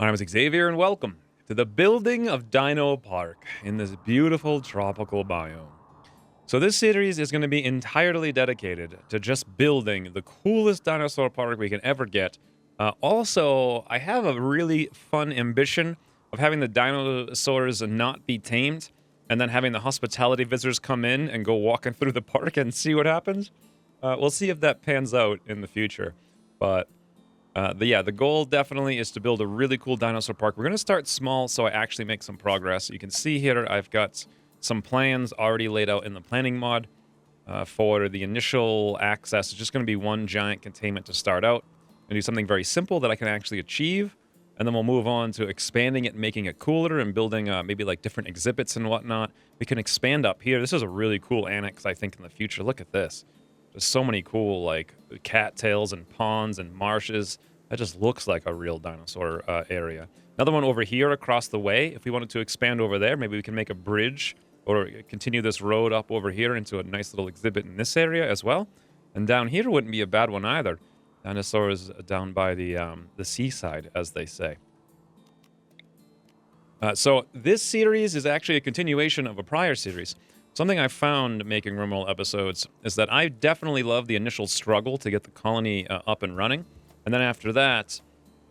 My name is Xavier, and welcome to the building of DinoPark in this beautiful tropical biome. So this series is going to be entirely dedicated to just building the coolest dinosaur park we can ever get. Also, I have a really fun ambition of having the dinosaurs not be tamed, and then having the hospitality visitors come in and go walking through the park and see what happens. We'll see if that pans out in the future, but the goal definitely is to build a really cool dinosaur park. We're going to start small so I actually make some progress. You can see here I've got some plans already laid out in the planning mod for the initial access. It's just going to be one giant containment to start out. And do something very simple that I can actually achieve. And then we'll move on to expanding it and making it cooler and building maybe like different exhibits and whatnot. We can expand up here. This is a really cool annex, I think, in the future. Look at this. There's so many cool, like, cattails and ponds and marshes. That just looks like a real dinosaur area. Another one over here across the way. If we wanted to expand over there, maybe we can make a bridge or continue this road up over here into a nice little exhibit in this area as well. And down here wouldn't be a bad one either. Dinosaurs down by the seaside, as they say. So this series is actually a continuation of a prior series. Something I found making Rimworld episodes is that I definitely love the initial struggle to get the colony up and running. And then after that,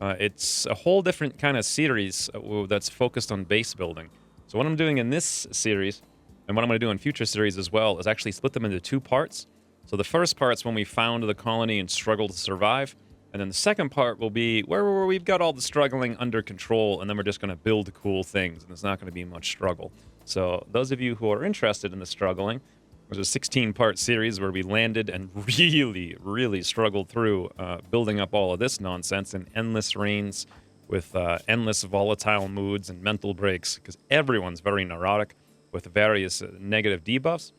it's a whole different kind of series that's focused on base building. So what I'm doing in this series, and what I'm going to do in future series as well, is actually split them into two parts. So the first part's when we found the colony and struggled to survive. And then the second part will be where we've got all the struggling under control, and then we're just going to build cool things, and there's not going to be much struggle. So those of you who are interested in the struggling, there's a 16-part series where we landed and really struggled through building up all of this nonsense in endless rains with endless volatile moods and mental breaks, because everyone's very neurotic with various negative debuffs.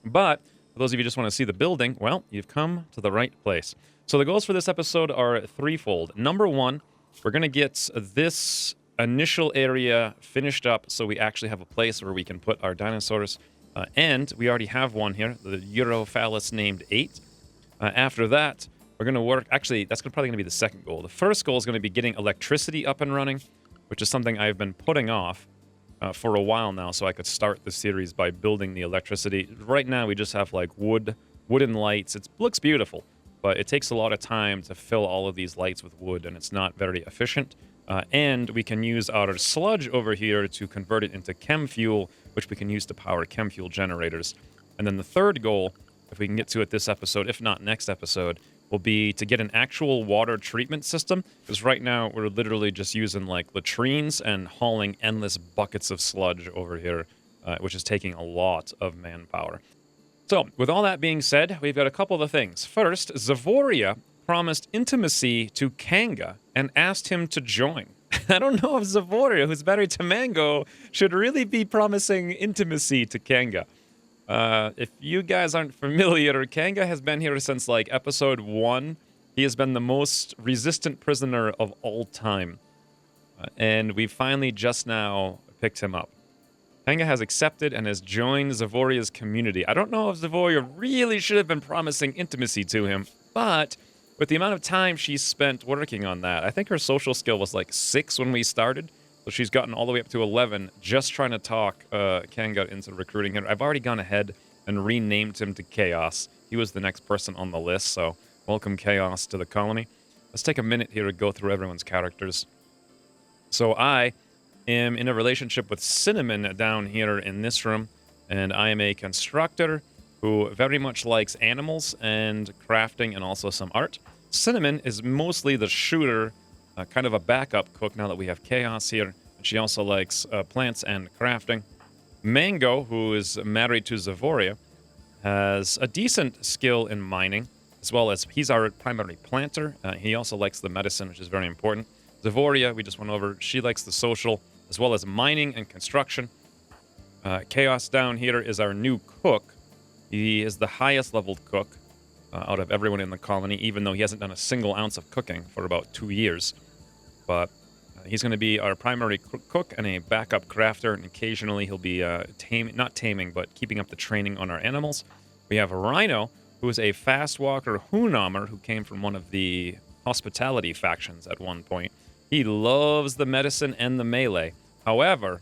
But for those of you who just want to see the building, well, you've come to the right place. So the goals for this episode are threefold. Number one, we're going to get this initial area finished up so we actually have a place where we can put our dinosaurs. And we already have one here, the Europhallus named 8. After that, we're going to work... Actually, that's probably going to be the second goal. The first goal is going to be getting electricity up and running, which is something I've been putting off for a while now, so I could start the series by building the electricity. Right now, we just have, like, wooden lights. It looks beautiful, but it takes a lot of time to fill all of these lights with wood, and it's not very efficient. And we can use our sludge over here to convert it into chem fuel, which we can use to power chem fuel generators. And then the third goal, if we can get to it this episode, if not next episode, will be to get an actual water treatment system. Because right now, we're literally just using, like, latrines and hauling endless buckets of sludge over here, which is taking a lot of manpower. So, with all that being said, we've got a couple of things. First, Zavoria promised intimacy to Kanga and asked him to join. I don't know if Zavoria, who's married to Mango, should really be promising intimacy to Kanga. If you guys aren't familiar, Kanga has been here since, like, episode 1. He has been the most resistant prisoner of all time. And we finally just now picked him up. Kanga has accepted and has joined Zavoria's community. I don't know if Zavoria really should have been promising intimacy to him, but with the amount of time she's spent working on that, I think her social skill was like 6 when we started, so she's gotten all the way up to 11 just trying to talk Kanga into recruiting him. I've already gone ahead and renamed him to Chaos. He was the next person on the list, so welcome Chaos to the colony. Let's take a minute here to go through everyone's characters. So I am in a relationship with Cinnamon down here in this room, and I am a constructor who very much likes animals and crafting and also some art. Cinnamon is mostly the shooter, kind of a backup cook now that we have Chaos here, and she also likes plants and crafting. Mango, who is married to Zavoria, has a decent skill in mining, as well as he's our primary planter. He also likes the medicine, which is very important. Zavoria, we just went over, she likes the social, as well as mining and construction. Chaos down here is our new cook. He is the highest leveled cook out of everyone in the colony, even though he hasn't done a single ounce of cooking for about 2 years. But he's going to be our primary cook and a backup crafter, and occasionally he'll be not taming, but keeping up the training on our animals. We have Rhino, who is a fast walker Hunammer who came from one of the hospitality factions at one point. He loves the medicine and the melee. However,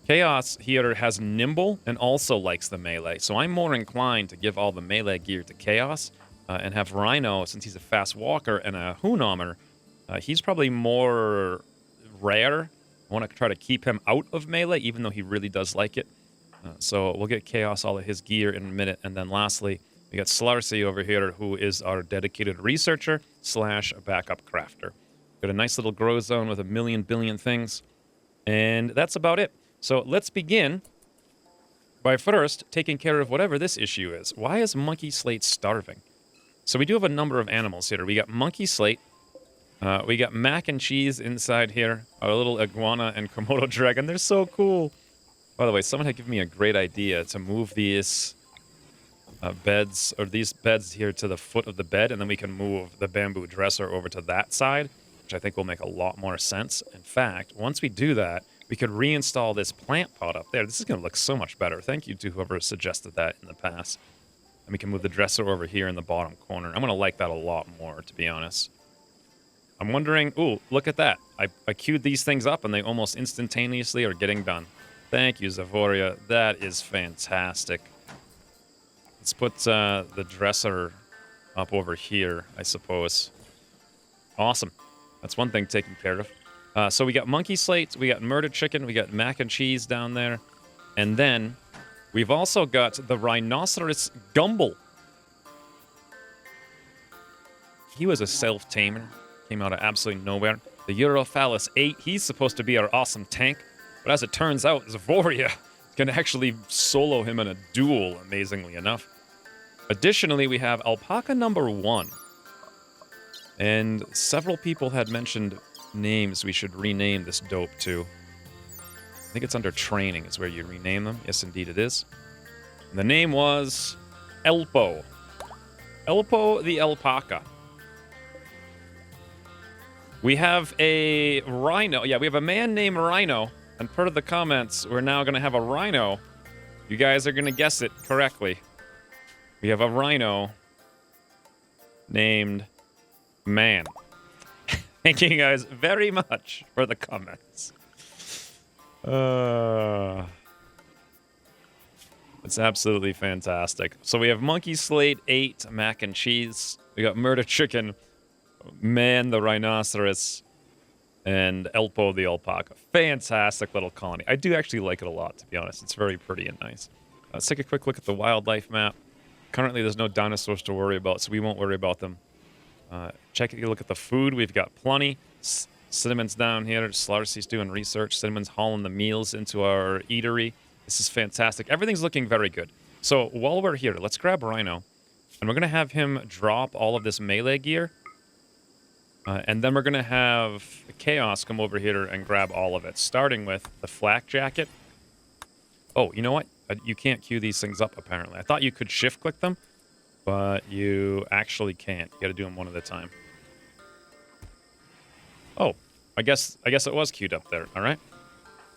Chaos here has nimble and also likes the melee. So I'm more inclined to give all the melee gear to Chaos and have Rhino, since he's a fast walker and a Hoonomer, he's probably more rare. I want to try to keep him out of melee, even though he really does like it. So we'll get Chaos all of his gear in a minute. And then lastly, we got Slarcy over here, who is our dedicated researcher / backup crafter. Got a nice little grow zone with a million billion things. And that's about it. So let's begin by first taking care of whatever this issue is. Why is Monkey Slate starving? So we do have a number of animals here. We got Monkey Slate. We got Mac and Cheese inside here. Our little iguana and Komodo dragon. They're so cool. By the way, someone had given me a great idea to move these beds, or these beds here to the foot of the bed, and then we can move the bamboo dresser over to that side, which I think will make a lot more sense. In fact, once we do that, we could reinstall this plant pot up there. This is going to look so much better. Thank you to whoever suggested that in the past. And we can move the dresser over here in the bottom corner. I'm going to like that a lot more, to be honest. I'm wondering... Ooh, look at that. I queued these things up, and they almost instantaneously are getting done. Thank you, Zavoria. That is fantastic. Let's put the dresser up over here, I suppose. Awesome. That's one thing taken care of. So we got Monkey Slate, we got Murdered Chicken, we got Mac and Cheese down there. And then we've also got the Rhinoceros Gumble. He was a self-tamer. Came out of absolutely nowhere. The Europhallus 8, he's supposed to be our awesome tank. But as it turns out, Zavoria can actually solo him in a duel, amazingly enough. Additionally, we have Alpaca number 1. And several people had mentioned names we should rename this dope to. I think it's under training is where you rename them. Yes, indeed it is. And the name was Elpo. Elpo the alpaca. We have a rhino. Yeah, we have a man named Rhino. And per the comments, we're now going to have a rhino. You guys are going to guess it correctly. We have a rhino named Man. Thank you guys very much for the comments. It's absolutely fantastic. So we have Monkey Slate 8, Mac and Cheese. We got Murder Chicken, Man the Rhinoceros, and Elpo the Alpaca. Fantastic little colony. I do actually like it a lot, to be honest. It's very pretty and nice. Let's take a quick look at the wildlife map. Currently, there's no dinosaurs to worry about, so we won't worry about them. Check a look at the food. We've got plenty. Cinnamon's down here. Slarcy's doing research. Cinnamon's hauling the meals into our eatery. This is fantastic. Everything's looking very good. So while we're here, let's grab Rhino. And we're going to have him drop all of this melee gear. And then we're going to have Chaos come over here and grab all of it. Starting with the flak jacket. Oh, you know what? You can't queue these things up, apparently. I thought you could shift-click them. But you actually can't. You got to do them one at a time. Oh, I guess it was queued up there. All right.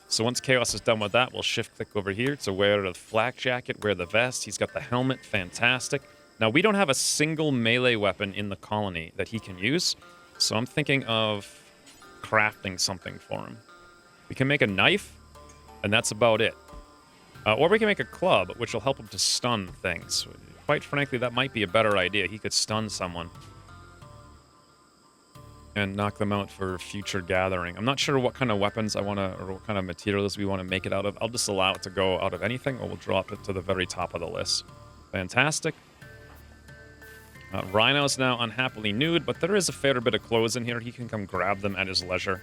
So once Chaos is done with that, we'll shift-click over here to wear the flak jacket, wear the vest. He's got the helmet. Fantastic. Now, we don't have a single melee weapon in the colony that he can use. So I'm thinking of crafting something for him. We can make a knife, and that's about it. Or we can make a club, which will help him to stun things. Quite frankly, that might be a better idea. He could stun someone and knock them out for future gathering. I'm not sure what kind of weapons I want to, or what kind of materials we want to make it out of. I'll just allow it to go out of anything, or we'll drop it to the very top of the list. Fantastic. Rhino's now unhappily nude, but there is a fair bit of clothes in here. He can come grab them at his leisure.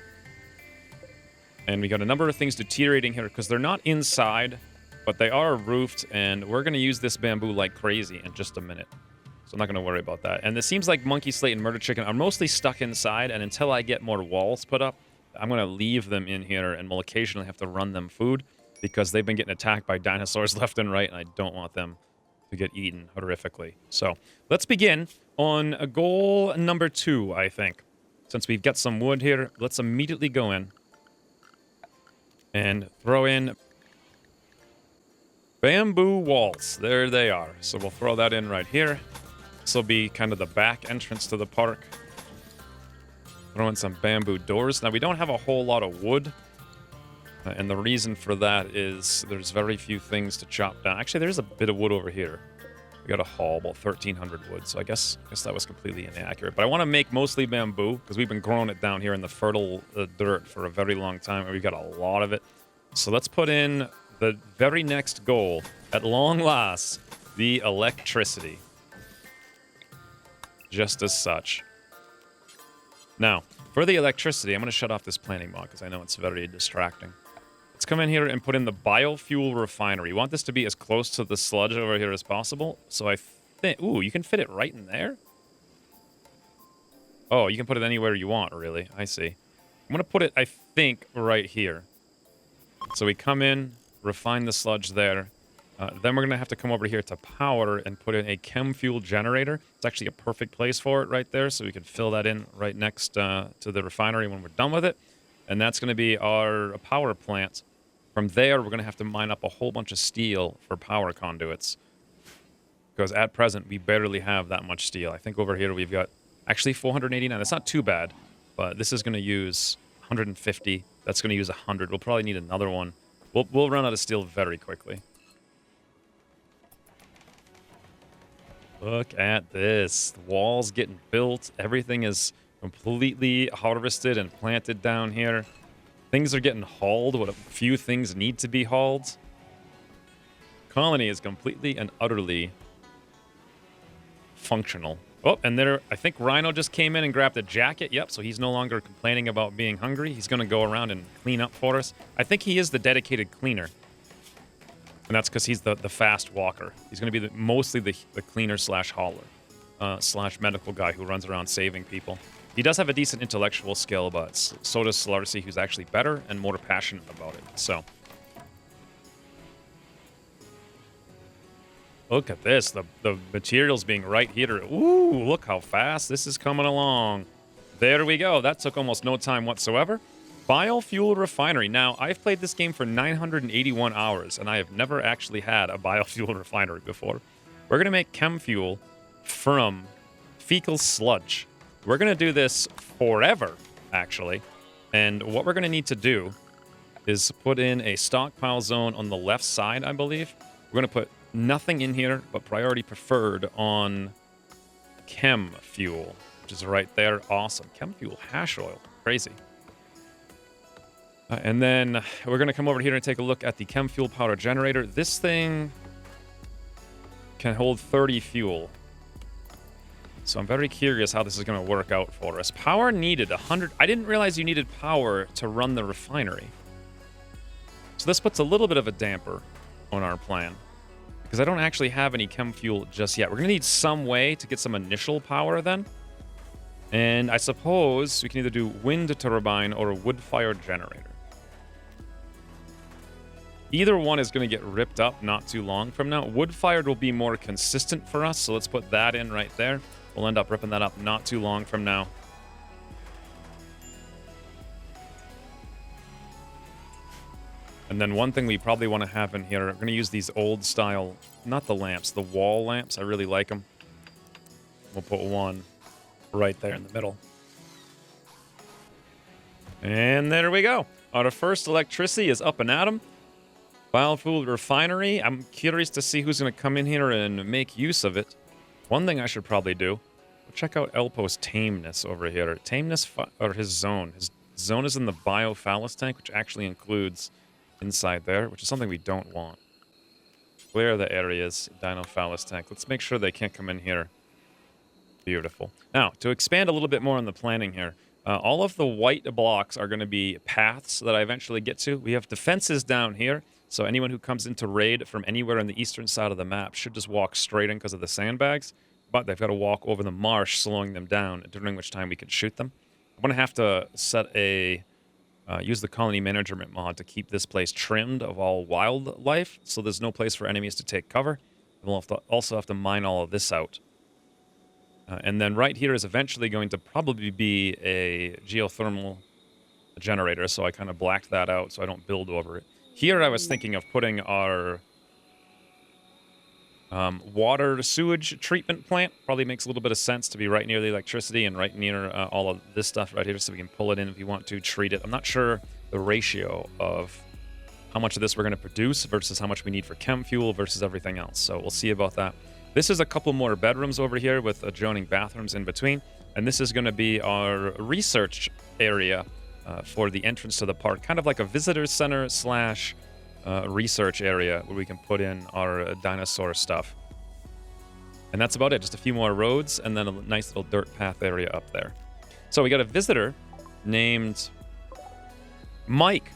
And we got a number of things deteriorating here, because they're not inside, but they are roofed, and we're going to use this bamboo like crazy in just a minute. So I'm not going to worry about that. And it seems like Monkey Slate and Murder Chicken are mostly stuck inside, and until I get more walls put up, I'm going to leave them in here, and we'll occasionally have to run them food, because they've been getting attacked by dinosaurs left and right, and I don't want them to get eaten horrifically. So let's begin on goal number 2, I think. Since we've got some wood here, let's immediately go in and throw in bamboo walls. There they are. So we'll throw that in right here. This will be kind of the back entrance to the park. Throw in some bamboo doors. Now, we don't have a whole lot of wood. And the reason for that is there's very few things to chop down. Actually, there's a bit of wood over here. We got a haul, about 1,300 wood. So I guess that was completely inaccurate. But I want to make mostly bamboo because we've been growing it down here in the fertile dirt for a very long time. And we've got a lot of it. So let's put in the very next goal. At long last, the electricity. Just as such. Now, for the electricity, I'm going to shut off this planning mod because I know it's very distracting. Let's come in here and put in the biofuel refinery. We want this to be as close to the sludge over here as possible. So I think... Ooh, you can fit it right in there? Oh, you can put it anywhere you want, really. I see. I'm going to put it, I think, right here. So we come in, refine the sludge there. Then we're going to have to come over here to power and put in a chem fuel generator. It's actually a perfect place for it right there. So we can fill that in right next to the refinery when we're done with it. And that's going to be our power plant. From there, we're going to have to mine up a whole bunch of steel for power conduits. Because at present, we barely have that much steel. I think over here we've got actually 489. That's not too bad. But this is going to use 150. That's going to use 100. We'll probably need another one. We'll run out of steel very quickly. Look at this. The wall's getting built. Everything is completely harvested and planted down here. Things are getting hauled. What a few things need to be hauled. Colony is completely and utterly functional. Oh, and there, I think Rhino just came in and grabbed a jacket. Yep, so he's no longer complaining about being hungry. He's going to go around and clean up for us. I think he is the dedicated cleaner. And that's because he's the fast walker. He's going to be mostly the cleaner slash hauler slash medical guy who runs around saving people. He does have a decent intellectual skill, but so does Slarcy, who's actually better and more passionate about it. So, look at this. The materials being right here. Ooh, look how fast this is coming along. There we go. That took almost no time whatsoever. Biofuel refinery. Now, I've played this game for 981 hours, and I have never actually had a biofuel refinery before. We're going to make chem fuel from fecal sludge. We're going to do this forever, actually. And what we're going to need to do is put in a stockpile zone on the left side, I believe. We're going to put nothing in here, but priority preferred on chem fuel, which is right there. Awesome. Chem fuel hash oil. Crazy. And then we're going to come over here and take a look at the chem fuel powder generator. This thing can hold 30 fuel. So I'm very curious how this is going to work out for us. Power needed 100. I didn't realize you needed power to run the refinery. So this puts a little bit of a damper on our plan. Because I don't actually have any chem fuel just yet. We're going to need some way to get some initial power then. And I suppose we can either do wind turbine or a wood-fired generator. Either one is going to get ripped up not too long from now. Wood-fired will be more consistent for us, so let's put that in right there. We'll end up ripping that up not too long from now. And then one thing we probably want to have in here, we're going to use these old style, not the lamps, the wall lamps. I really like them. We'll put one right there in the middle. And there we go. Our first electricity is up and at 'em. Biofuel refinery. I'm curious to see who's going to come in here and make use of it. One thing I should probably do, check out Elpo's tameness over here. Tameness, or his zone. His zone is in the biophallus tank, which actually includes inside there, which is something we don't want. Clear the areas, dinophallus tank. Let's make sure they can't come in here. Beautiful. Now, to expand a little bit more on the planning here, all of the white blocks are going to be paths that I eventually get to. We have defenses down here. So anyone who comes into raid from anywhere on the eastern side of the map should just walk straight in because of the sandbags. But they've got to walk over the marsh, slowing them down, during which time we can shoot them. I'm going to have to set a... use the colony management mod to keep this place trimmed of all wildlife, so there's no place for enemies to take cover. And we'll also have to mine all of this out. And then right here is eventually going to probably be a geothermal generator, so I kind of blacked that out so I don't build over it. Here I was thinking of putting our Water sewage treatment plant probably makes a little bit of sense to be right near the electricity and right near all of this stuff right here, so we can pull it in if we want to treat it. I'm not sure the ratio of how much of this we're going to produce versus how much we need for chem fuel versus everything else. So we'll see about that. This is a couple more bedrooms over here with adjoining bathrooms in between. And this is going to be our research area for the entrance to the park. Kind of like a visitor center slash research area where we can put in our dinosaur stuff. And that's about it. Just a few more roads and then a nice little dirt path area up there. So we got a visitor named Mike.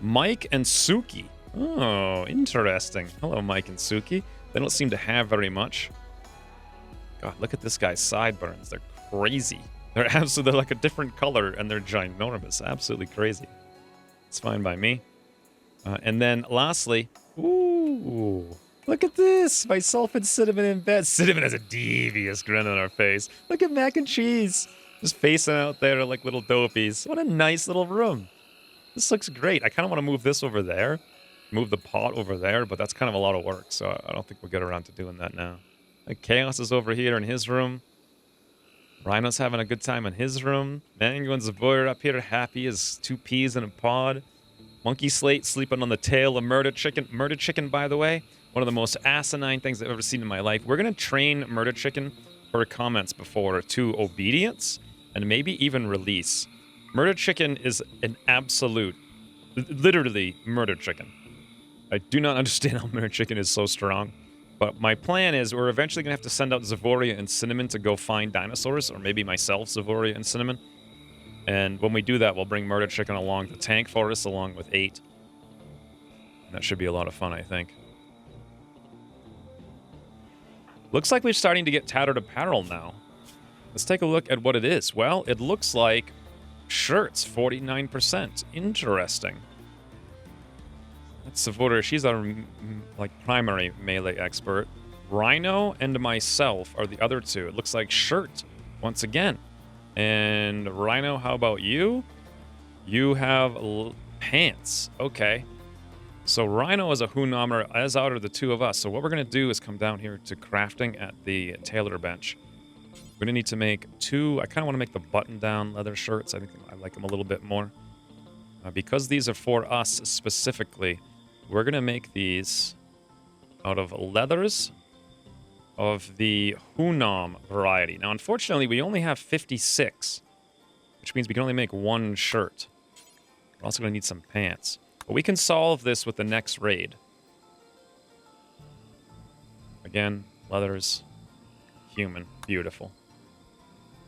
Mike and Suki. Oh, interesting. Hello, Mike and Suki. They don't seem to have very much. God, look at this guy's sideburns. They're crazy. They're absolutely like a different color and they're ginormous. Absolutely crazy. It's fine by me. And then lastly, ooh, look at this. Myself and Cinnamon in bed. Cinnamon has a devious grin on her face. Look at Mac and Cheese. Just facing out there like little dopies. What a nice little room. This looks great. I kind of want to move this over there. Move the pot over there, but that's kind of a lot of work. So I don't think we'll get around to doing that now. Like Chaos is over here in his room. Rhino's having a good time in his room. Mango and Zavoyer up here happy as two peas in a pod. Monkey Slate sleeping on the tail of Murder Chicken. Murder Chicken, by the way, one of the most asinine things I've ever seen in my life. We're going to train Murder Chicken, per comments before, to obedience and maybe even release. Murder Chicken is an absolute, literally Murder Chicken. I do not understand how Murder Chicken is so strong. But my plan is we're eventually going to have to send out Zavoria and Cinnamon to go find dinosaurs, or maybe myself, Zavoria and Cinnamon. And when we do that, we'll bring Murder Chicken along the tank for us, along with 8. And that should be a lot of fun, I think. Looks like we're starting to get tattered apparel now. Let's take a look at what it is. Well, it looks like shirts, 49%. Interesting. That's Zavoria. She's our primary melee expert. Rhino and myself are the other two. It looks like shirt once again. And Rhino, how about you? You have pants. Okay. So Rhino is a Hunammer, as out are the two of us. So what we're going to do is come down here to crafting at the tailor bench. We're going to need to make 2. I kind of want to make the button-down leather shirts. I think I like them a little bit more. Because these are for us specifically, we're going to make these out of leathers of the Hunam variety. Now, unfortunately, we only have 56, which means we can only make 1 shirt. We're also going to need some pants. But we can solve this with the next raid. Again, leathers, human, beautiful.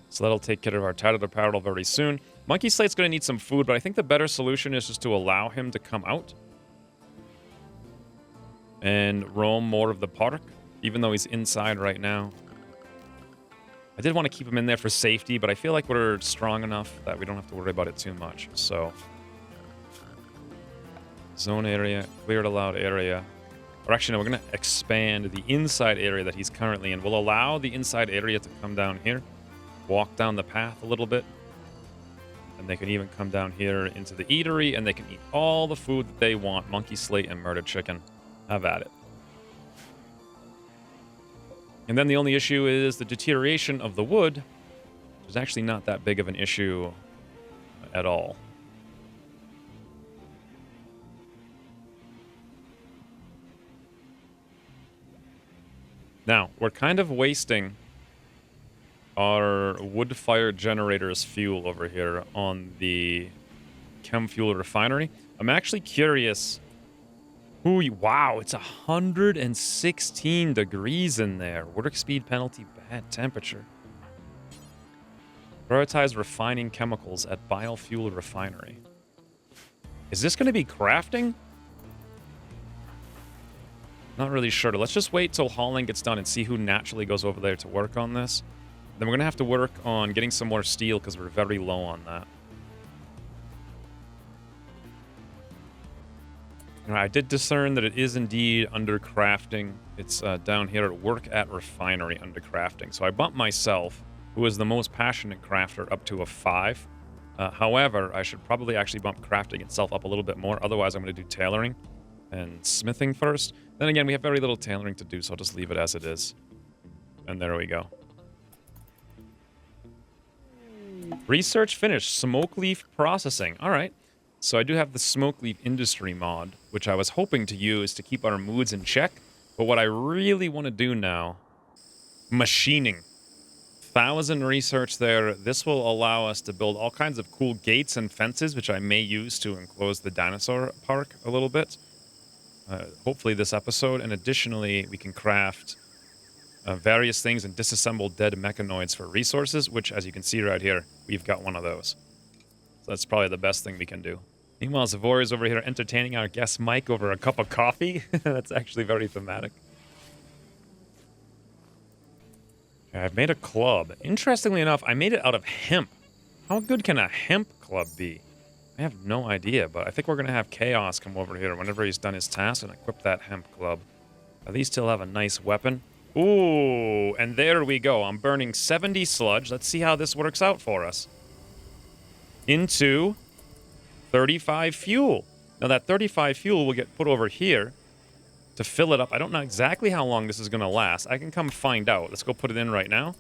So that'll take care of our tattered apparel very soon. Monkey Slate's going to need some food, but I think the better solution is just to allow him to come out and roam more of the park, even though he's inside right now. I did want to keep him in there for safety, but I feel like we're strong enough that we don't have to worry about it too much. So, zone area, cleared allowed area. Or actually, no, we're going to expand the inside area that he's currently in. We'll allow the inside area to come down here, walk down the path a little bit, and they can even come down here into the eatery, and they can eat all the food that they want. Monkey Slate and Murdered Chicken. Have at it. And then the only issue is the deterioration of the wood, which is actually not that big of an issue at all. Now, we're kind of wasting our wood-fired generator's fuel over here on the chem fuel refinery. I'm actually curious wow, it's 116 degrees in there. Work speed penalty, bad temperature. Prioritize refining chemicals at biofuel refinery. Is this going to be crafting? Not really sure. Let's just wait till hauling gets done and see who naturally goes over there to work on this. Then we're going to have to work on getting some more steel because we're very low on that. I did discern that it is indeed under crafting. It's down here at work at refinery under crafting. So I bumped myself, who is the most passionate crafter, up to a 5. However, I should probably actually bump crafting itself up a little bit more. Otherwise, I'm going to do tailoring and smithing first. Then again, we have very little tailoring to do, so I'll just leave it as it is. And there we go. Research finished. Smoke leaf processing. All right. So I do have the smoke leaf industry mod, which I was hoping to use to keep our moods in check. But what I really want to do now, machining. 1,000 research there. This will allow us to build all kinds of cool gates and fences, which I may use to enclose the dinosaur park a little bit. Hopefully this episode. And additionally, we can craft various things and disassemble dead mechanoids for resources, which, as you can see right here, we've got one of those. So that's probably the best thing we can do. Meanwhile, Zavori is over here entertaining our guest Mike over a cup of coffee. That's actually very thematic. Okay, I've made a club. Interestingly enough, I made it out of hemp. How good can a hemp club be? I have no idea, but I think we're going to have Chaos come over here whenever he's done his task and equip that hemp club. These still have a nice weapon. Ooh, and there we go. I'm burning 70 sludge. Let's see how this works out for us. Into 35 fuel. Now that 35 fuel will get put over here to fill it up. I don't know exactly how long this is going to last. I can come find out. Let's go put it in right now.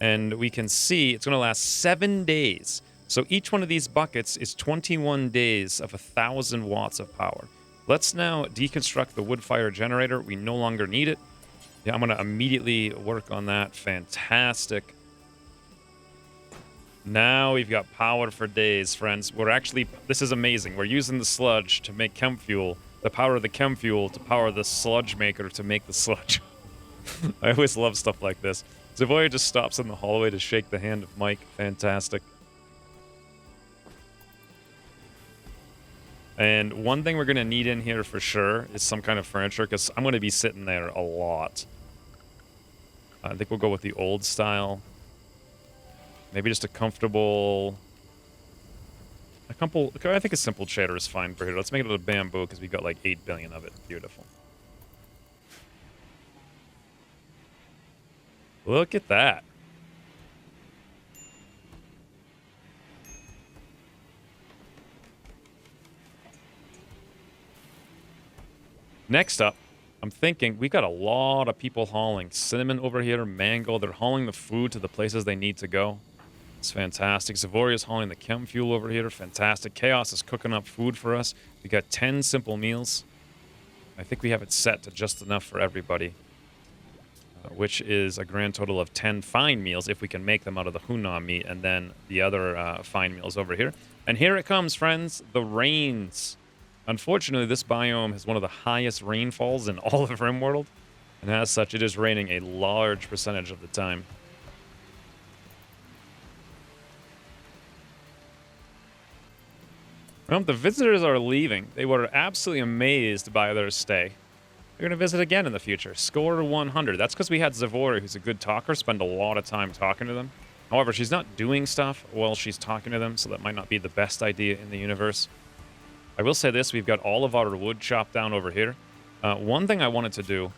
And we can see it's going to last 7 days. So each one of these buckets is 21 days of 1,000 watts of power. Let's now deconstruct the wood fire generator. We no longer need it. Yeah, I'm going to immediately work on that. Fantastic. Now we've got power for days, friends. We're actually, this is amazing. We're using the sludge to make chem fuel. The power of the chem fuel to power the sludge maker to make the sludge. I always love stuff like this. Zavoya just stops in the hallway to shake the hand of Mike. Fantastic. And one thing we're going to need in here for sure is some kind of furniture, because I'm going to be sitting there a lot. I think we'll go with the old style. Maybe just a comfortable... I think a simple chair is fine for here. Let's make it out of bamboo, because we've got like 8 billion of it. Beautiful. Look at that. Next up, I'm thinking we got a lot of people hauling cinnamon over here, mango. They're hauling the food to the places they need to go. It's fantastic. Zavoria's hauling the chem fuel over here. Fantastic. Chaos is cooking up food for us. We got 10 simple meals. I think we have it set to just enough for everybody, which is a grand total of 10 fine meals if we can make them out of the Hunan meat, and then the other fine meals over here. And here it comes, friends, the rains. Unfortunately, this biome has one of the highest rainfalls in all of Rimworld, and as such, it is raining a large percentage of the time. Well, the visitors are leaving. They were absolutely amazed by their stay. They're going to visit again in the future. Score 100. That's because we had Zavori, who's a good talker, spend a lot of time talking to them. However, she's not doing stuff while she's talking to them, so that might not be the best idea in the universe. I will say this, we've got all of our wood chopped down over here. One thing I wanted to do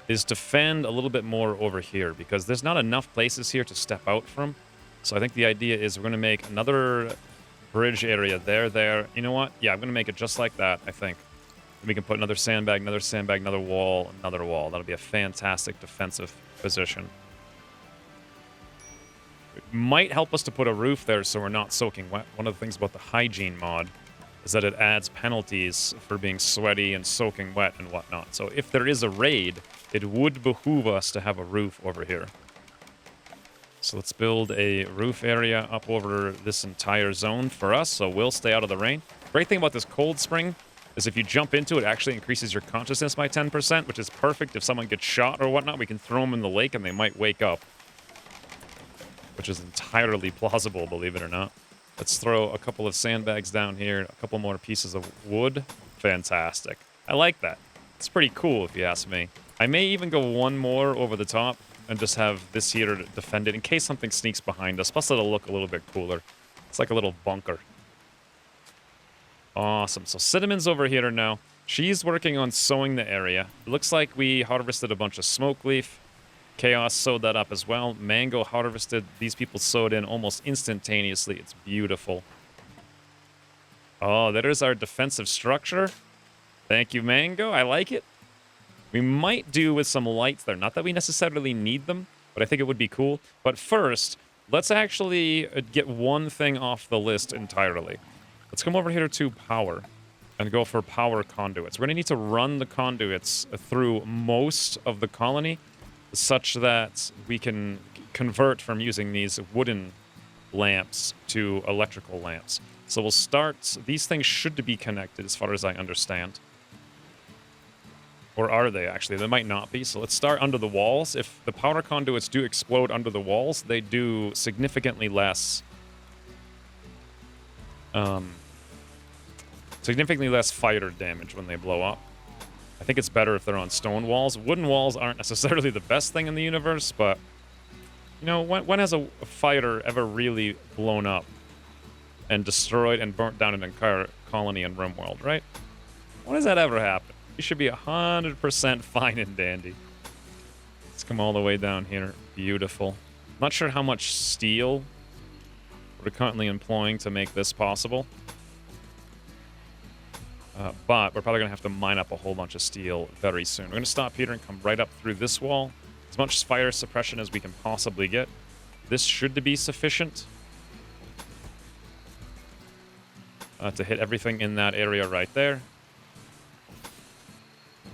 is to fend a little bit more over here, because there's not enough places here to step out from. So I think the idea is we're going to make another bridge area there. You know what? Yeah, I'm going to make it just like that, I think. We can put another sandbag, another wall, another wall. That'll be a fantastic defensive position. It might help us to put a roof there so we're not soaking wet. One of the things about the hygiene mod is that it adds penalties for being sweaty and soaking wet and whatnot. So if there is a raid, it would behoove us to have a roof over here. So let's build a roof area up over this entire zone for us, so we'll stay out of the rain. Great thing about this cold spring is if you jump into it, it actually increases your consciousness by 10%, which is perfect. If someone gets shot or whatnot, we can throw them in the lake and they might wake up. Which is entirely plausible, believe it or not. Let's throw a couple of sandbags down here, a couple more pieces of wood. Fantastic. I like that. It's pretty cool, if you ask me. I may even go one more over the top and just have this here to defend it in case something sneaks behind us. Plus, it'll look a little bit cooler. It's like a little bunker. Awesome. So Cinnamon's over here now. She's working on sowing the area. It looks like we harvested a bunch of smoke leaf. Chaos sowed that up as well. Mango harvested. These people sowed in almost instantaneously. It's beautiful. Oh, there's our defensive structure. Thank you, Mango. I like it. We might do with some lights there. Not that we necessarily need them, but I think it would be cool. But first, let's actually get one thing off the list entirely. Let's come over here to power and go for power conduits. We're going to need to run the conduits through most of the colony such that we can convert from using these wooden lamps to electrical lamps. So we'll start... These things should be connected as far as I understand. Or are they, actually? They might not be. So let's start under the walls. If the power conduits do explode under the walls, they do significantly less... significantly less fire damage when they blow up. I think it's better if they're on stone walls. Wooden walls aren't necessarily the best thing in the universe, but... You know, when has a fighter ever really blown up and destroyed and burnt down an entire colony in Rimworld, right? When does that ever happen? You should be 100% fine and dandy. Let's come all the way down here. Beautiful. Not sure how much steel we're currently employing to make this possible. But we're probably going to have to mine up a whole bunch of steel very soon. We're going to stop here and come right up through this wall. As much fire suppression as we can possibly get. This should be sufficient to hit everything in that area right there.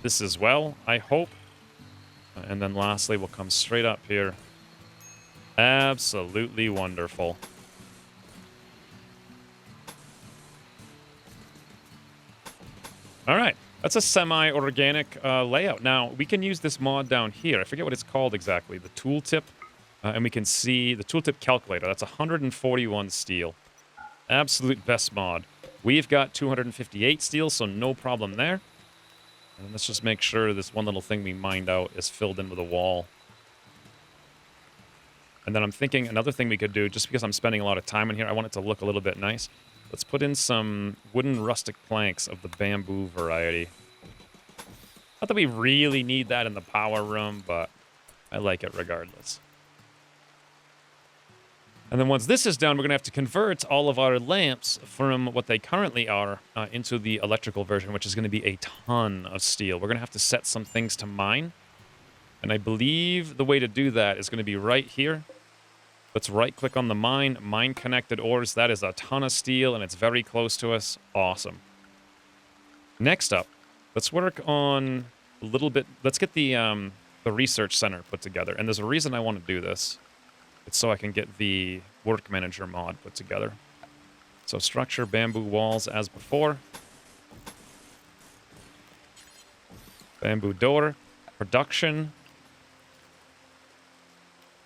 This as well, I hope. And then lastly, we'll come straight up here. Absolutely wonderful. All right. That's a semi-organic layout. Now, we can use this mod down here. I forget what it's called exactly. The tooltip. And we can see the tooltip calculator. That's 141 steel. Absolute best mod. We've got 258 steel, so no problem there. And let's just make sure this one little thing we mined out is filled in with a wall. And then I'm thinking another thing we could do, just because I'm spending a lot of time in here, I want it to look a little bit nice. Let's put in some wooden rustic planks of the bamboo variety. Not that we really need that in the power room, but I like it regardless. And then once this is done, we're going to have to convert all of our lamps from what they currently are into the electrical version, which is going to be a ton of steel. We're going to have to set some things to mine. And I believe the way to do that is going to be right here. Let's right-click on the mine, mine connected ores. That is a ton of steel, and it's very close to us. Awesome. Next up, let's work on a little bit. Let's get the research center put together. And there's a reason I want to do this. It's so I can get the work manager mod put together. So structure, bamboo walls as before. Bamboo door. Production.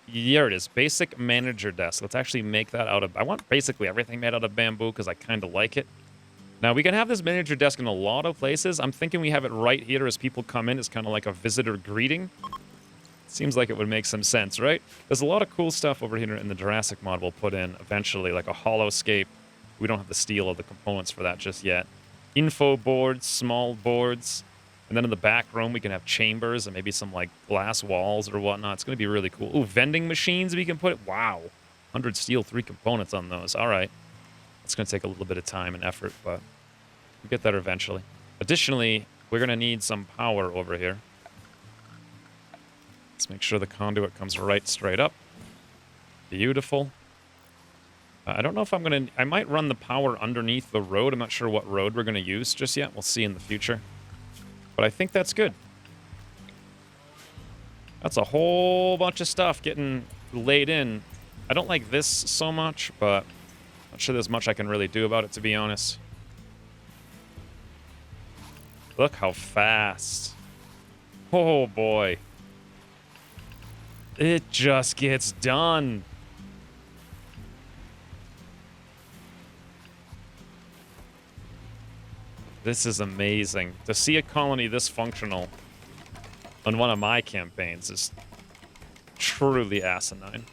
Here it is. Basic manager desk. Let's actually make that out of... I want basically everything made out of bamboo because I kind of like it. Now, we can have this manager desk in a lot of places. I'm thinking we have it right here as people come in. It's kind of like a visitor greeting. Seems like it would make some sense, right? There's a lot of cool stuff over here in the Jurassic mod we'll put in eventually, like a holoscape. We don't have the steel or the components for that just yet. Info boards, small boards. And then in the back room, we can have chambers and maybe some, like, glass walls or whatnot. It's going to be really cool. Ooh, vending machines we can put. Wow. 100 steel, 3 components on those. All right. It's going to take a little bit of time and effort, but we'll get there eventually. Additionally, we're going to need some power over here. Let's make sure the conduit comes right straight up. Beautiful. I don't know if I'm going to... I might run the power underneath the road. I'm not sure what road we're going to use just yet. We'll see in the future. But I think that's good. That's a whole bunch of stuff getting laid in. I don't like this so much, but I'm not sure there's much I can really do about it, to be honest. Look how fast. Oh, boy. It just gets done. This is amazing. To see a colony this functional on one of my campaigns is truly asinine.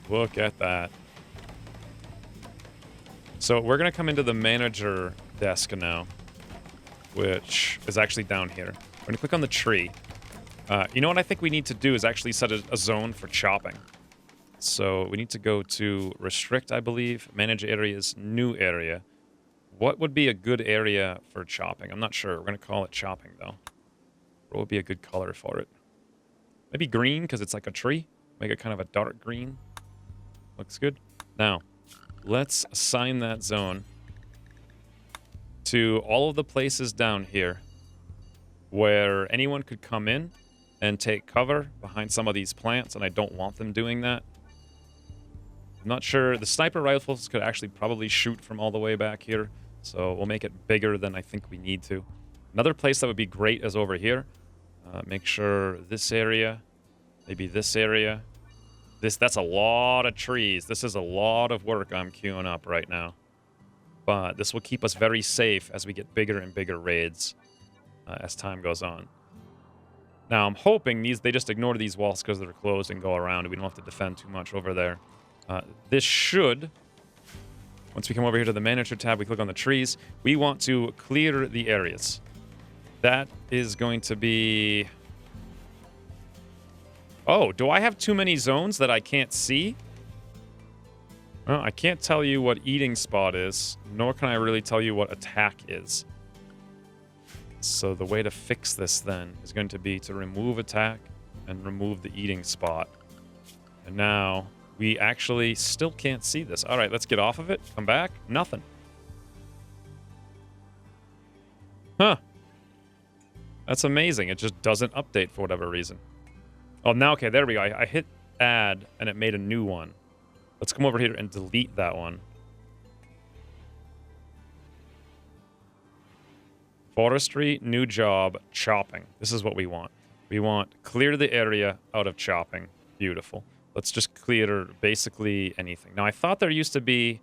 Look at that. So we're going to come into the manager desk now, which is actually down here. We're going to click on the tree. You know what I think we need to do is actually set a zone for chopping. So we need to go to restrict, I believe, manage areas, new area. What would be a good area for chopping? I'm not sure. We're going to call it chopping, though. What would be a good color for it? Maybe green, because it's like a tree. Make it kind of a dark green. Looks good. Now, let's assign that zone to all of the places down here where anyone could come in and take cover behind some of these plants, and I don't want them doing that. I'm not sure. The sniper rifles could actually probably shoot from all the way back here, so we'll make it bigger than I think we need to. Another place that would be great is over here. Make sure this area, maybe this area. That's a lot of trees. This is a lot of work I'm queuing up right now. But this will keep us very safe as we get bigger and bigger raids as time goes on. Now, I'm hoping they just ignore these walls because they're closed and go around, and we don't have to defend too much over there. This should, once we come over here to the manager tab, we click on the trees. We want to clear the areas. That is going to be... Oh, do I have too many zones that I can't see? Well, I can't tell you what eating spot is, nor can I really tell you what attack is. So the way to fix this then is going to be to remove attack and remove the eating spot. And now we actually still can't see this. All right, let's get off of it. Come back. Nothing. Huh. That's amazing. It just doesn't update for whatever reason. Oh, now, okay, there we go. I hit add, and it made a new one. Let's come over here and delete that one. Forestry, new job, chopping. This is what we want. We want clear the area out of chopping. Beautiful. Let's just clear basically anything. Now, I thought there used to be...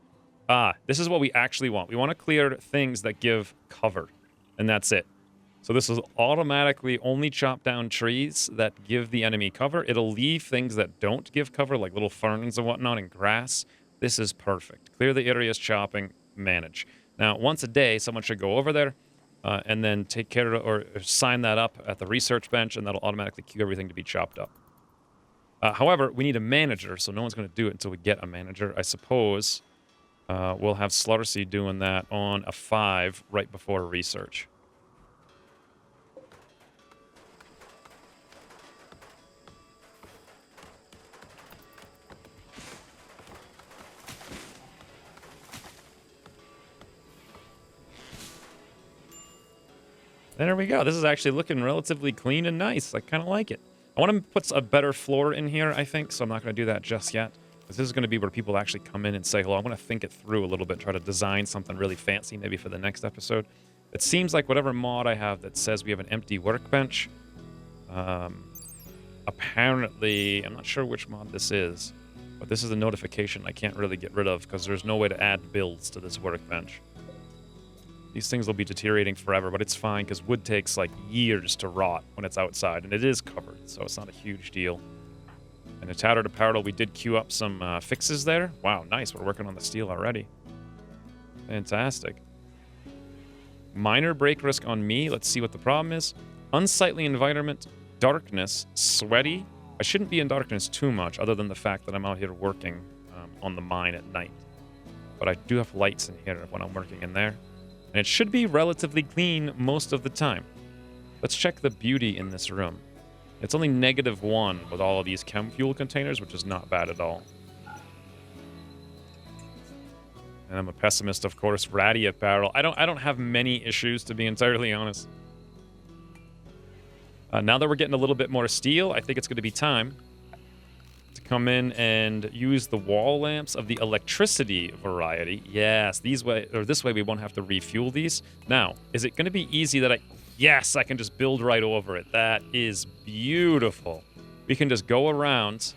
this is what we actually want. We want to clear things that give cover, and that's it. So this is automatically only chop down trees that give the enemy cover. It'll leave things that don't give cover, like little ferns and whatnot and grass. This is perfect. Clear the areas, chopping, manage. Now, once a day, someone should go over there and then take care of or sign that up at the research bench, and that'll automatically queue everything to be chopped up. However, we need a manager, so no one's going to do it until we get a manager. I suppose we'll have Slaughterseed doing that on a 5 right before research. There we go. This is actually looking relatively clean and nice. I kind of like it. I want to put a better floor in here, I think, so I'm not going to do that just yet. Because this is going to be where people actually come in and say hello. I want to think it through a little bit, try to design something really fancy maybe for the next episode. It seems like whatever mod I have that says we have an empty workbench, apparently, I'm not sure which mod this is, but this is a notification I can't really get rid of because there's no way to add builds to this workbench. These things will be deteriorating forever, but it's fine because wood takes like years to rot when it's outside, and it is covered, so it's not a huge deal. And a Tattered Apparel, we did queue up some fixes there. Wow, nice. We're working on the steel already. Fantastic. Minor break risk on me. Let's see what the problem is. Unsightly environment, darkness, sweaty. I shouldn't be in darkness too much other than the fact that I'm out here working on the mine at night. But I do have lights in here when I'm working in there. And it should be relatively clean most of the time. Let's check the beauty in this room. It's only -1 with all of these chem fuel containers, which is not bad at all. And I'm a pessimist, of course. Ratty Apparel. I don't have many issues, to be entirely honest. Now that we're getting a little bit more steel, I think it's going to be time to come in and use the wall lamps of the electricity variety. Yes, this way we won't have to refuel these. Now, is it going to be easy that Yes, I can just build right over it. That is beautiful. We can just go around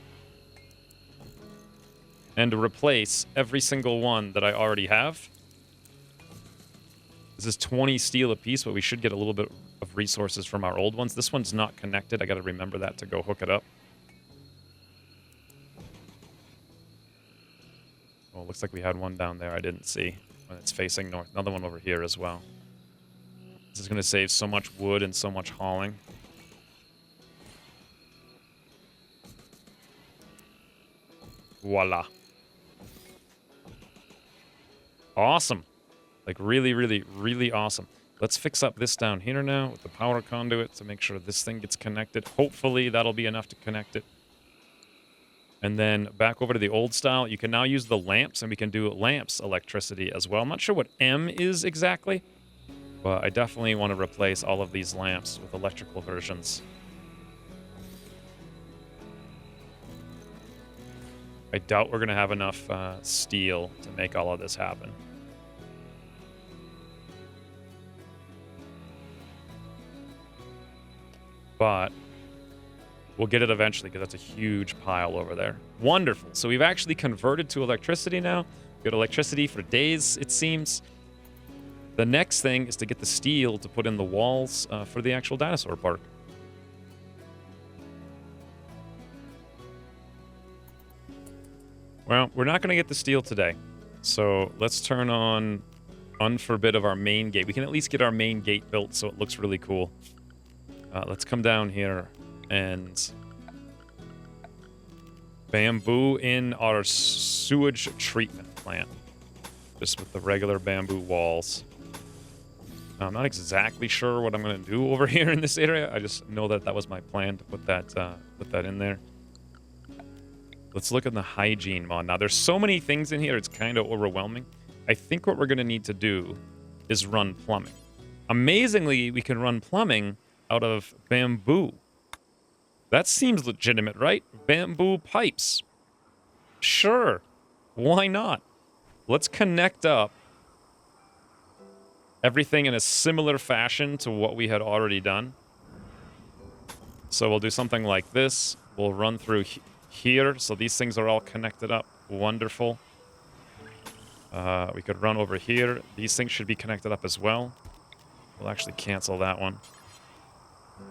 and replace every single one that I already have. This is 20 steel a piece, but we should get a little bit of resources from our old ones. This one's not connected. I got to remember that to go hook it up. Well, looks like we had one down there I didn't see when it's facing north. Another one over here as well. This is going to save so much wood and so much hauling. Voila. Awesome. Like really, really, really awesome. Let's fix up this down here now with the power conduit to make sure this thing gets connected. Hopefully that'll be enough to connect it. And then back over to the old style, you can now use the lamps, and we can do lamps electricity as well. I'm not sure what M is exactly, but I definitely want to replace all of these lamps with electrical versions. I doubt we're going to have enough steel to make all of this happen. But we'll get it eventually because that's a huge pile over there. Wonderful. So we've actually converted to electricity now. Got electricity for days, it seems. The next thing is to get the steel to put in the walls for the actual dinosaur park. Well, we're not going to get the steel today. So let's turn on unforbid of our main gate. We can at least get our main gate built so it looks really cool. Let's come down here and bamboo in our sewage treatment plant. Just with the regular bamboo walls. I'm not exactly sure what I'm going to do over here in this area. I just know that that was my plan to put that in there. Let's look at the hygiene mod. Now, there's so many things in here, it's kind of overwhelming. I think what we're going to need to do is run plumbing. Amazingly, we can run plumbing out of bamboo. That seems legitimate, right? Bamboo pipes. Sure. Why not? Let's connect up everything in a similar fashion to what we had already done. So we'll do something like this. We'll run through here. So these things are all connected up. Wonderful. We could run over here. These things should be connected up as well. We'll actually cancel that one.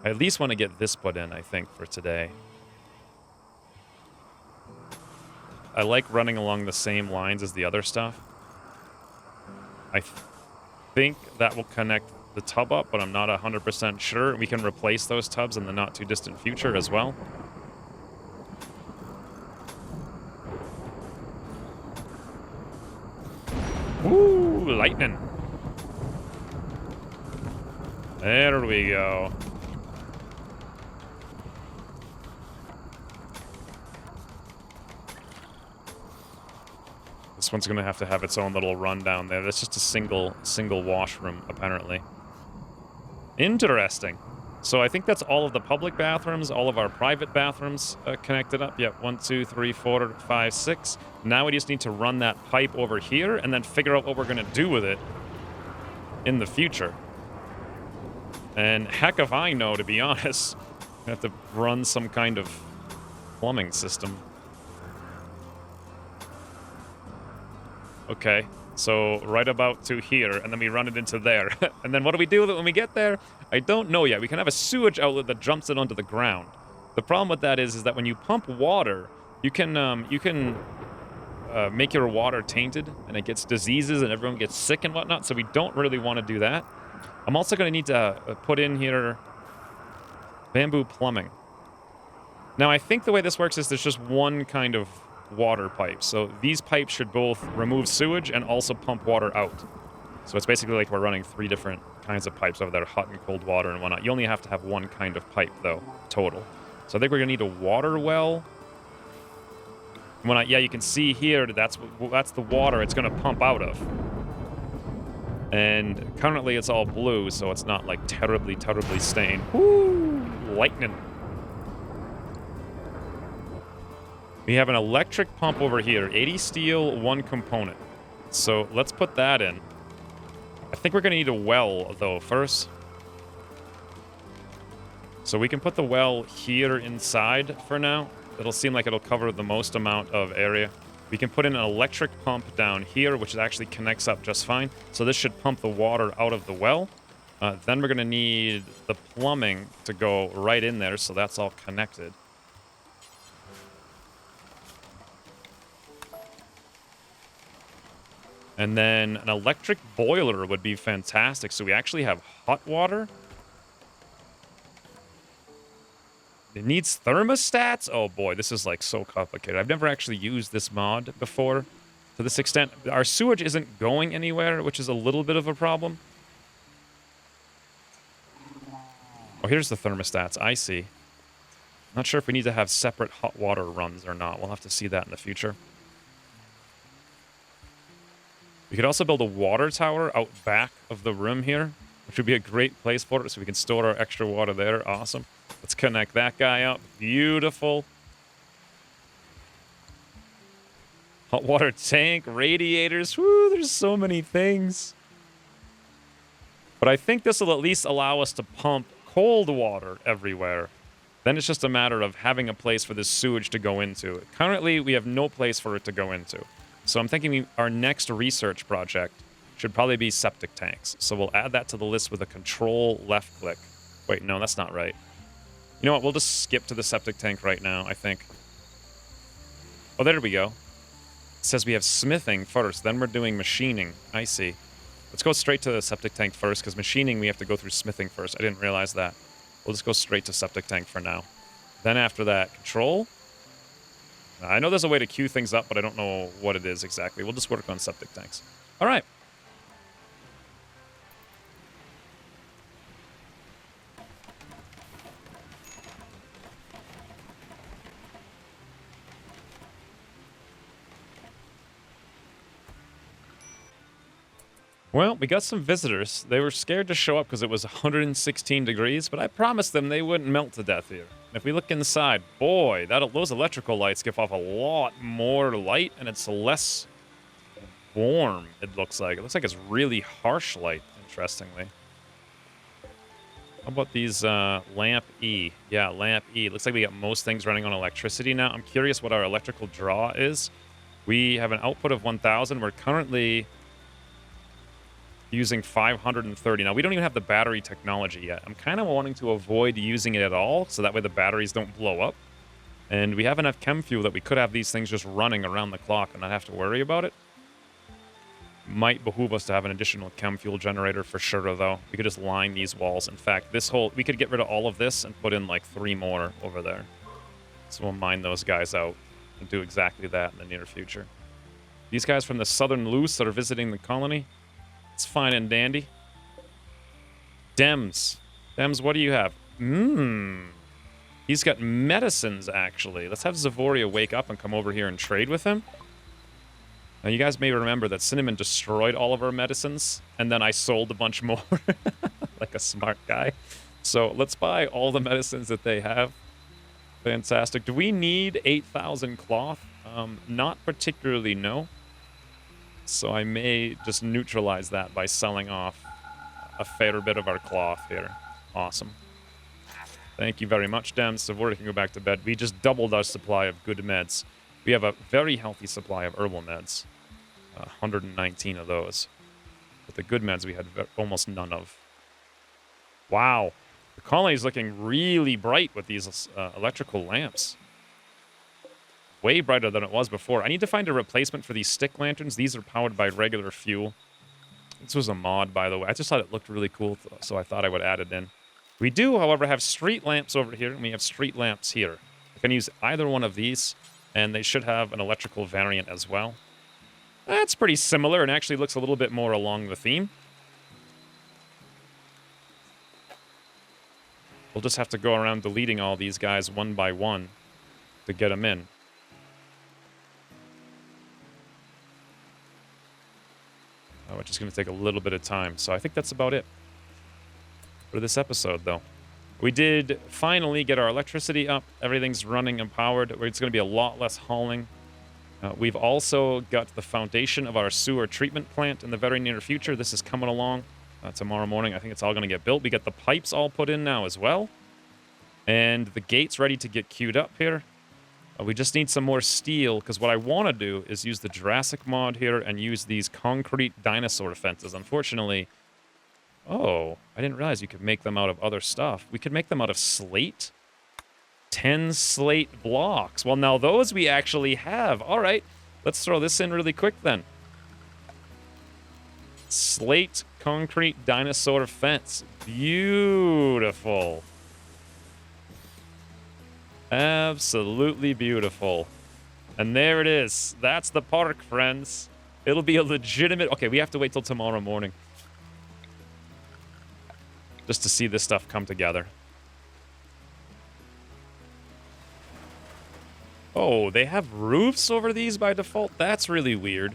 I at least want to get this put in, I think, for today. I like running along the same lines as the other stuff. I think that will connect the tub up, but I'm not 100% sure. We can replace those tubs in the not-too-distant future as well. Ooh, lightning. There we go. This one's going to have its own little run down there. That's just a single washroom, apparently. Interesting. So I think that's all of the public bathrooms, all of our private bathrooms connected up. Yep, 1, 2, 3, 4, 5, 6. Now we just need to run that pipe over here and then figure out what we're going to do with it in the future. And heck if I know, to be honest. I have to run some kind of plumbing system. Okay, so right about to here, and then we run it into there. And then what do we do with it when we get there? I don't know yet. We can have a sewage outlet that jumps it onto the ground. The problem with that is that when you pump water, you can make your water tainted, and it gets diseases, and everyone gets sick and whatnot, so we don't really want to do that. I'm also going to need to put in here bamboo plumbing. Now, I think the way this works is there's just one kind of water pipe. So these pipes should both remove sewage and also pump water out. So it's basically like we're running 3 different kinds of pipes over there, hot and cold water and whatnot. You only have to have one kind of pipe, though, total. So I think we're going to need a water well. Yeah, you can see here that's the water it's going to pump out of. And currently it's all blue, so it's not like terribly stained. Woo! Lightning. We have an electric pump over here. 80 steel, 1 component. So let's put that in. I think we're going to need a well, though, first. So we can put the well here inside for now. It'll seem like it'll cover the most amount of area. We can put in an electric pump down here, which actually connects up just fine. So this should pump the water out of the well. Then we're going to need the plumbing to go right in there, so that's all connected. And then an electric boiler would be fantastic. So we actually have hot water. It needs thermostats? Oh boy, this is like so complicated. I've never actually used this mod before to this extent. Our sewage isn't going anywhere, which is a little bit of a problem. Oh, here's the thermostats. I see. Not sure if we need to have separate hot water runs or not. We'll have to see that in the future. We could also build a water tower out back of the room here, which would be a great place for it, so we can store our extra water there. Awesome. Let's connect that guy up. Beautiful. Hot water tank, radiators. Woo, there's so many things. But I think this will at least allow us to pump cold water everywhere. Then it's just a matter of having a place for this sewage to go into. Currently, we have no place for it to go into. So I'm thinking our next research project should probably be septic tanks. So we'll add that to the list with a control left click. Wait, no, that's not right. You know what? We'll just skip to the septic tank right now, I think. Oh, there we go. It says we have smithing first, then we're doing machining. I see. Let's go straight to the septic tank first, because machining we have to go through smithing first. I didn't realize that. We'll just go straight to septic tank for now. Then after that, control. I know there's a way to queue things up, but I don't know what it is exactly. We'll just work on septic tanks. All right. Well, we got some visitors. They were scared to show up because it was 116 degrees, but I promised them they wouldn't melt to death here. If we look inside, boy, those electrical lights give off a lot more light, and it's less warm, it looks like. It looks like it's really harsh light, interestingly. How about these lamp E? Yeah, lamp E. It looks like we got most things running on electricity now. I'm curious what our electrical draw is. We have an output of 1,000. We're currently using 530. Now, we don't even have the battery technology yet. I'm kind of wanting to avoid using it at all, so that way the batteries don't blow up. And we have enough chem fuel that we could have these things just running around the clock and not have to worry about it. Might behoove us to have an additional chem fuel generator for sure, though. We could just line these walls. In fact, we could get rid of all of this and put in like 3 more over there. So we'll mine those guys out and do exactly that in the near future. These guys from the Southern Loose that are visiting the colony, it's fine and dandy. Dems, what do you have? He's got medicines, actually. Let's have Zavoria wake up and come over here and trade with him. Now, you guys may remember that Cinnamon destroyed all of our medicines, and then I sold a bunch more, like a smart guy. So let's buy all the medicines that they have. Fantastic. Do we need 8,000 cloth? Not particularly, no. So I may just neutralize that by selling off a fair bit of our cloth here. Awesome. Thank you very much, Dem. Savoria can go back to bed. We just doubled our supply of good meds. We have a very healthy supply of herbal meds. 119 of those. But the good meds we had almost none of. Wow. The colony is looking really bright with these electrical lamps. Way brighter than it was before. I need to find a replacement for these stick lanterns. These are powered by regular fuel. This was a mod, by the way. I just thought it looked really cool, so I thought I would add it in. We do, however, have street lamps over here, and we have street lamps here. I can use either one of these, and they should have an electrical variant as well. That's pretty similar, and actually looks a little bit more along the theme. We'll just have to go around deleting all these guys one by one to get them in. Which is going to take a little bit of time. So I think that's about it for this episode, though. We did finally get our electricity up. Everything's running and powered. It's going to be a lot less hauling. We've also got the foundation of our sewer treatment plant in the very near future. This is coming along tomorrow morning. I think it's all going to get built. We got the pipes all put in now as well. And the gate's ready to get queued up here. We just need some more steel, because what I want to do is use the Jurassic mod here and use these concrete dinosaur fences. Unfortunately, oh, I didn't realize you could make them out of other stuff. We could make them out of slate. 10 slate blocks. Well, now those we actually have. All right, let's throw this in really quick then. Slate concrete dinosaur fence. Beautiful. Absolutely beautiful. And there it is. That's the park, friends. It'll be a legitimate... Okay, we have to wait till tomorrow morning just to see this stuff come together. Oh, they have roofs over these by default? That's really weird.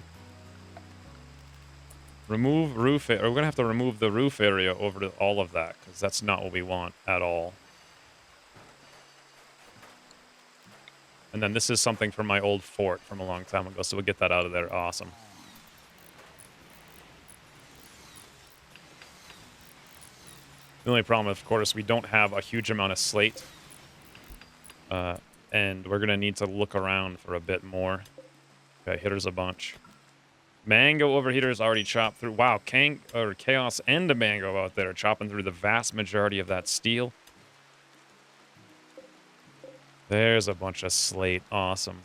Remove roof... We're going to have to remove the roof area over to all of that, because that's not what we want at all. And then this is something from my old fort from a long time ago, so we'll get that out of there. Awesome. The only problem, of course, we don't have a huge amount of slate. And we're going to need to look around for a bit more. Okay, here's a bunch. Mango over here is already chopped through. Wow, Chaos and a Mango out there chopping through the vast majority of that steel. There's a bunch of slate. Awesome.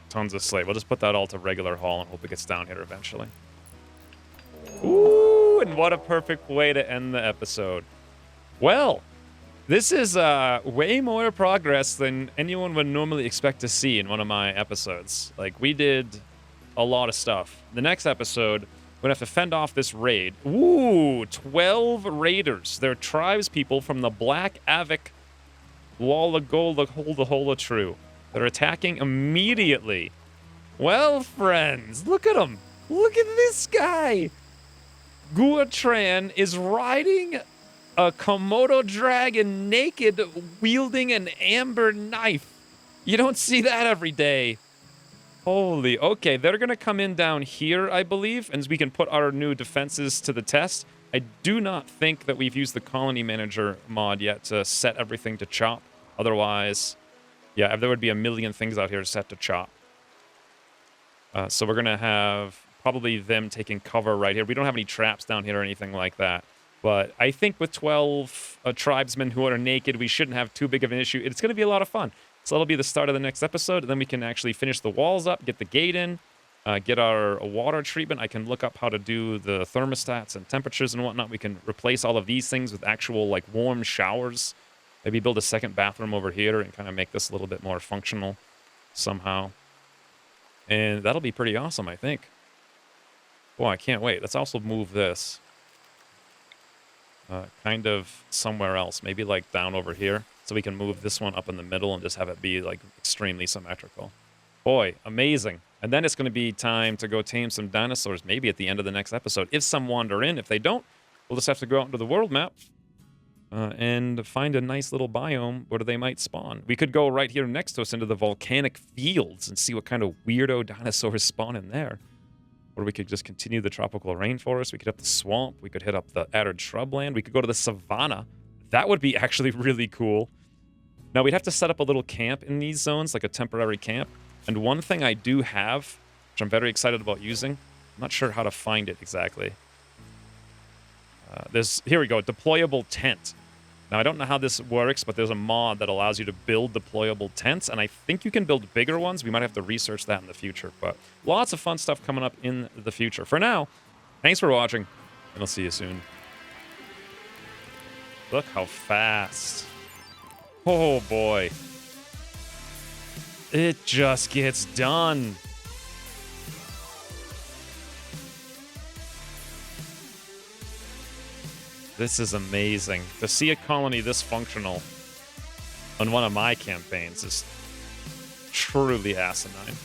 Tons of slate. We'll just put that all to regular haul and hope it gets down here eventually. Ooh, and what a perfect way to end the episode. Well, this is way more progress than anyone would normally expect to see in one of my episodes. Like, we did a lot of stuff. The next episode, we're going to have to fend off this raid. Ooh, 12 raiders. They're tribespeople from the Black Avic Walla Gola Holda True. They're attacking immediately. Well, friends, look at them. Look at this guy. Guatran is riding a Komodo dragon naked, wielding an amber knife. You don't see that every day. Holy, okay, they're going to come in down here, I believe, and we can put our new defenses to the test. I do not think that we've used the Colony Manager mod yet to set everything to chop. Otherwise, yeah, there would be a million things out here set to chop. So we're going to have probably them taking cover right here. We don't have any traps down here or anything like that. But I think with 12 tribesmen who are naked, we shouldn't have too big of an issue. It's going to be a lot of fun. So that'll be the start of the next episode. And then we can actually finish the walls up, get the gate in, get our water treatment. I can look up how to do the thermostats and temperatures and whatnot. We can replace all of these things with actual, like, warm showers. Maybe build a second bathroom over here and kind of make this a little bit more functional somehow. And that'll be pretty awesome, I think. Boy, I can't wait. Let's also move this. Kind of somewhere else. Maybe, like, down over here. So we can move this one up in the middle and just have it be, like, extremely symmetrical. Boy, amazing. And then it's going to be time to go tame some dinosaurs, maybe at the end of the next episode. If some wander in. If they don't, we'll just have to go out into the world map and find a nice little biome where they might spawn. We could go right here next to us into the volcanic fields and see what kind of weirdo dinosaurs spawn in there. Or we could just continue the tropical rainforest. We could hit the swamp. We could hit up the arid shrubland. We could go to the savanna. That would be actually really cool. Now, we'd have to set up a little camp in these zones, like a temporary camp. And one thing I do have, which I'm very excited about using, I'm not sure how to find it exactly. Here we go, deployable tent. Now, I don't know how this works, but there's a mod that allows you to build deployable tents, and I think you can build bigger ones. We might have to research that in the future, but lots of fun stuff coming up in the future. For now, thanks for watching, and I'll see you soon. Look how fast. Oh, boy. It just gets done. This is amazing. To see a colony this functional on one of my campaigns is truly asinine.